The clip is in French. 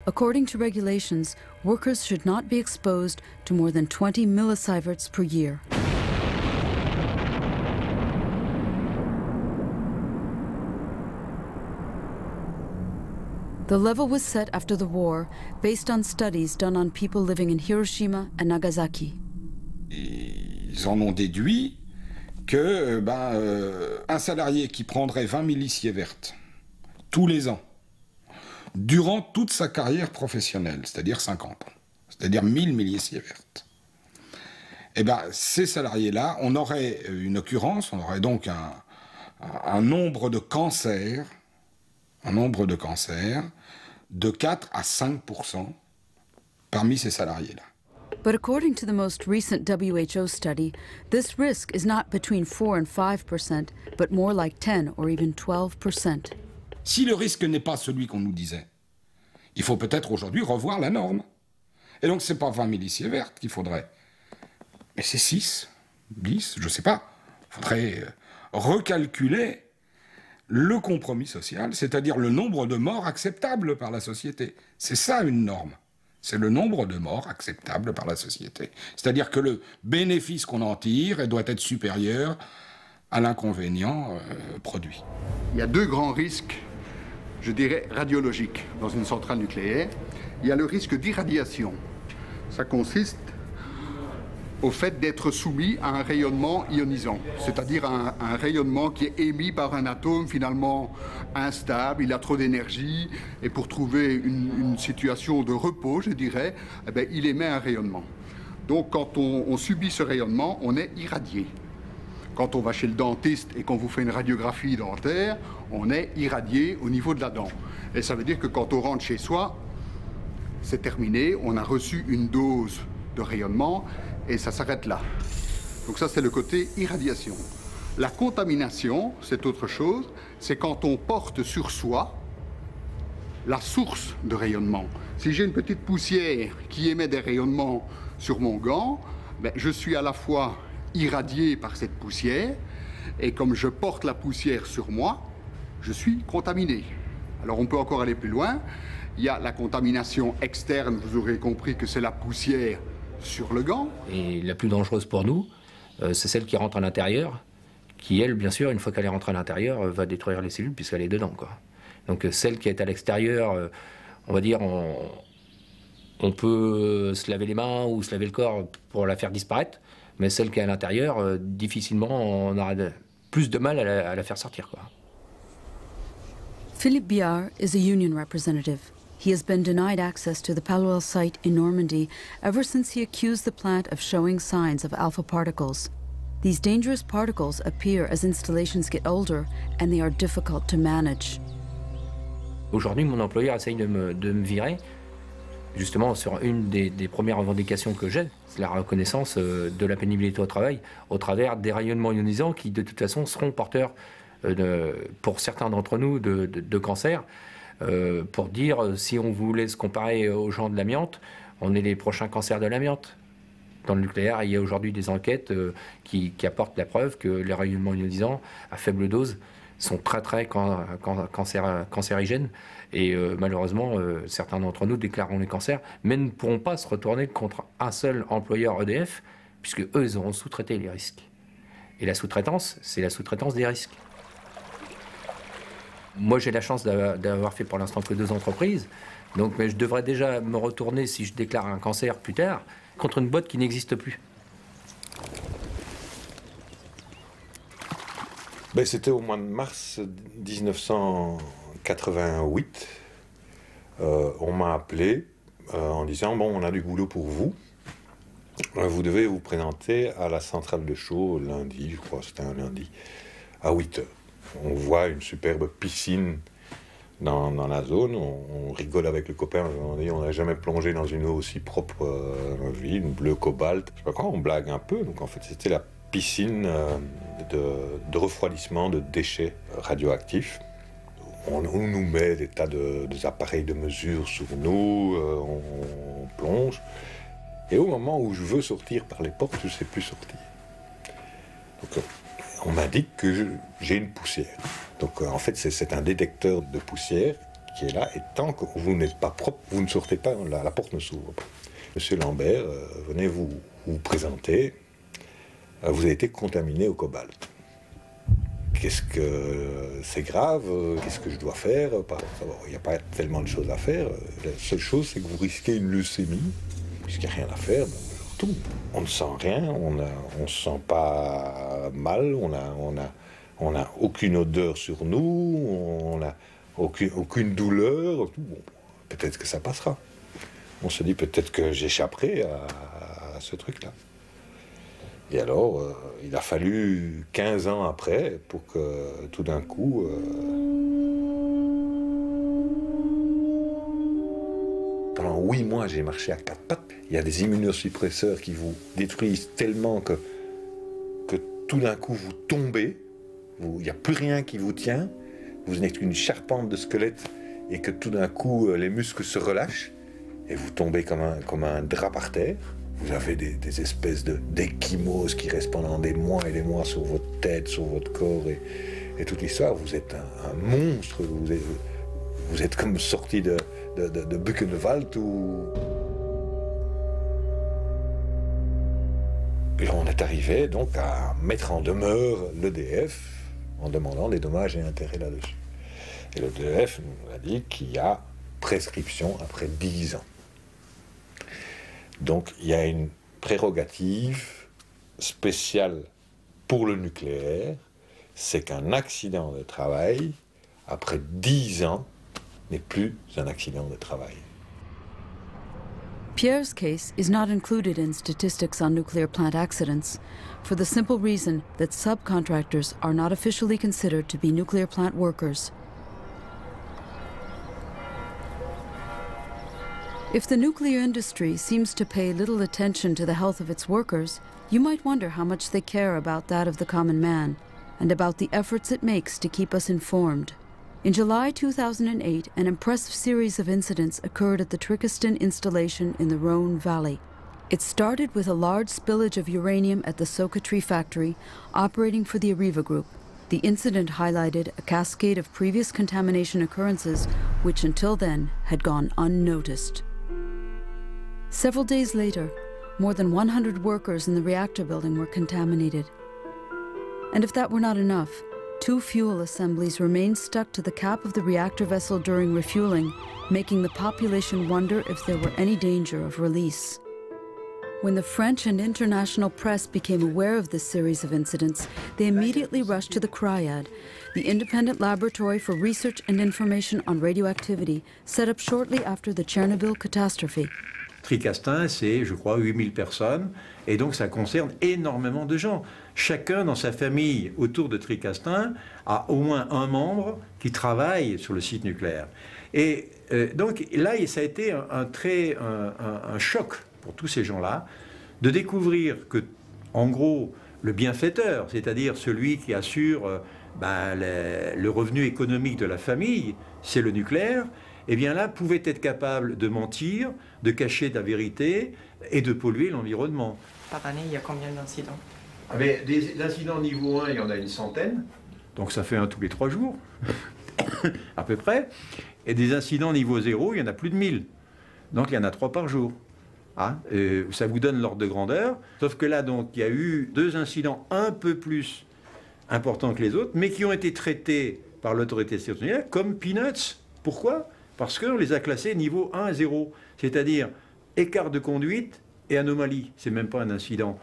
According to regulations, workers should not be exposed to more than 20 millisieverts per year. The level was set after the war, based on studies done on people living in Hiroshima and Nagasaki. Ils en ont déduit que un salarié qui prendrait 20 millisieverts tous les ans, durant toute sa carrière professionnelle, c'est-à-dire 50 ans, c'est-à-dire 1000 millisieverts, eh ben, ces salariés-là, on aurait une occurrence, on aurait donc un nombre de cancers, de 4 à 5% parmi ces salariés-là. But according to the most recent WHO study, this risk is not between 4 and 5%, but more like 10 or even 12%. Si le risque n'est pas celui qu'on nous disait, il faut peut-être aujourd'hui revoir la norme. Et donc c'est pas 20 millisieverts qu'il faudrait, mais c'est 6, 10, je sais pas. Il faudrait recalculer le compromis social, c'est-à-dire le nombre de morts acceptables par la société. C'est ça une norme. C'est le nombre de morts acceptables par la société. C'est-à-dire que le bénéfice qu'on en tire doit être supérieur à l'inconvénient produit. Il y a deux grands risques, je dirais, radiologiques dans une centrale nucléaire. Il y a le risque d'irradiation. Ça consiste au fait d'être soumis à un rayonnement ionisant, c'est-à-dire un rayonnement qui est émis par un atome finalement instable, il a trop d'énergie, et pour trouver une situation de repos, je dirais, eh bien, il émet un rayonnement. Donc quand on subit ce rayonnement, on est irradié. Quand on va chez le dentiste et qu'on vous fait une radiographie dentaire, on est irradié au niveau de la dent. Et ça veut dire que quand on rentre chez soi, c'est terminé, on a reçu une dose de rayonnement, et ça s'arrête là. Donc ça, c'est le côté irradiation. La contamination, c'est autre chose. C'est quand on porte sur soi la source de rayonnement. Si j'ai une petite poussière qui émet des rayonnements sur mon gant, ben, je suis à la fois irradié par cette poussière, et comme je porte la poussière sur moi, je suis contaminé. Alors on peut encore aller plus loin. Il y a la contamination externe, vous aurez compris que c'est la poussière sur le gant. Et la plus dangereuse pour nous, c'est celle qui rentre à l'intérieur, qui elle, bien sûr, une fois qu'elle est rentrée à l'intérieur, va détruire les cellules puisqu'elle est dedans, quoi. Donc celle qui est à l'extérieur, on va dire, on peut se laver les mains ou se laver le corps pour la faire disparaître, mais celle qui est à l'intérieur, difficilement on aura plus de mal à la faire sortir, quoi. Philippe Biard is a union representative. He has been denied access to the Palwell site in Normandy ever since he accused the plant of showing signs of alpha particles. These dangerous particles appear as installations get older and they are difficult to manage. Aujourd'hui, mon employeur essaye de me virer, justement sur une des premières revendications que j'ai, c'est la reconnaissance de la pénibilité au travail, au travers des rayonnements ionisants qui, de toute façon, seront porteurs, pour certains d'entre nous, de cancer. Pour dire, si on voulait se comparer aux gens de l'amiante, on est les prochains cancers de l'amiante. Dans le nucléaire, il y a aujourd'hui des enquêtes qui apportent la preuve que les rayonnements ionisants à faible dose sont très cancérigènes. Et malheureusement, certains d'entre nous déclareront les cancers, mais ne pourront pas se retourner contre un seul employeur EDF, puisque eux, ils auront sous-traité les risques. Et la sous-traitance, c'est la sous-traitance des risques. Moi, j'ai la chance d'avoir fait pour l'instant que 2 entreprises, donc mais je devrais déjà me retourner, si je déclare un cancer plus tard, contre une boîte qui n'existe plus. Ben, c'était au mois de mars 1988. On m'a appelé en disant « Bon, on a du boulot pour vous. Vous devez vous présenter à la centrale de Chaux lundi, je crois, c'était un lundi, à 8h. » On voit une superbe piscine dans la zone, on rigole avec le copain, on n'a jamais plongé dans une eau aussi propre dans notre vie, une bleue cobalt, je sais pas quoi, on blague un peu. Donc en fait c'était la piscine de refroidissement de déchets radioactifs. On nous met des tas d'appareils de mesure sur nous, on plonge. Et au moment où je veux sortir par les portes, je ne sais plus sortir. Donc, on m'indique que j'ai une poussière. Donc en fait c'est un détecteur de poussière qui est là, et tant que vous n'êtes pas propre, vous ne sortez pas, la porte ne s'ouvre pas. Monsieur Lambert, venez vous présenter. Vous avez été contaminé au cobalt. Qu'est-ce que c'est grave? Qu'est-ce que je dois faire? Il n'y a pas tellement de choses à faire. La seule chose, c'est que vous risquez une leucémie. Puisqu'il n'y a rien à faire, tout. On ne sent rien, on ne se sent pas mal, on n'a aucune odeur sur nous, on n'a aucune douleur. Bon, peut-être que ça passera. On se dit peut-être que j'échapperai à ce truc-là. Et alors, il a fallu 15 ans après pour que tout d'un coup... Pendant 8 mois, j'ai marché à 4 pattes. Il y a des immunosuppresseurs qui vous détruisent tellement que tout d'un coup, vous tombez. Il n'y a plus rien qui vous tient. Vous n'êtes qu'une charpente de squelette et que tout d'un coup, les muscles se relâchent et vous tombez comme un drap par terre. Vous avez des espèces d'échymoses qui restent pendant des mois et des mois sur votre tête, sur votre corps et toute l'histoire. Vous êtes un monstre. Vous êtes comme sorti de Buchenwald ou... Et on est arrivé donc à mettre en demeure l'EDF en demandant des dommages et intérêts là-dessus. Et l'EDF nous a dit qu'il y a prescription après 10 ans. Donc il y a une prérogative spéciale pour le nucléaire, c'est qu'un accident de travail, après 10 ans, n'est plus un accident de travail. Pierre's case is not included in statistics on nuclear plant accidents, for the simple reason that subcontractors are not officially considered to be nuclear plant workers. If the nuclear industry seems to pay little attention to the health of its workers, you might wonder how much they care about that of the common man, and about the efforts it makes to keep us informed. In July 2008, an impressive series of incidents occurred at the Tricastin installation in the Rhone Valley. It started with a large spillage of uranium at the Socatri factory, operating for the Areva Group. The incident highlighted a cascade of previous contamination occurrences, which until then had gone unnoticed. Several days later, more than 100 workers in the reactor building were contaminated. And if that were not enough, 2 fuel assemblies remained stuck to the cap of the reactor vessel during refueling, making the population wonder if there were any danger of release. When the French and international press became aware of this series of incidents, they immediately rushed to the CRIAD, the independent laboratory for research and information on radioactivity, set up shortly after the Chernobyl catastrophe. Tricastin, c'est, je crois, 8000 personnes, et donc ça concerne énormément de gens. Chacun dans sa famille autour de Tricastin a au moins un membre qui travaille sur le site nucléaire. Et donc là, ça a été un choc pour tous ces gens-là de découvrir que, en gros, le bienfaiteur, c'est-à-dire celui qui assure le revenu économique de la famille, c'est le nucléaire, eh bien là, pouvait être capable de mentir, de cacher la vérité et de polluer l'environnement. Par année, il y a combien d'incidents? Des incidents niveau 1, il y en a une centaine, donc ça fait un tous les 3 jours, à peu près. Et des incidents niveau 0, il y en a plus de 1000, donc il y en a 3 par jour. Ça vous donne l'ordre de grandeur, sauf que là, donc, il y a eu 2 incidents un peu plus importants que les autres, mais qui ont été traités par l'autorité sécuritaire comme peanuts. Pourquoi? Parce qu'on les a classés niveau 1 à 0, c'est-à-dire écart de conduite et anomalie. C'est même pas un incident.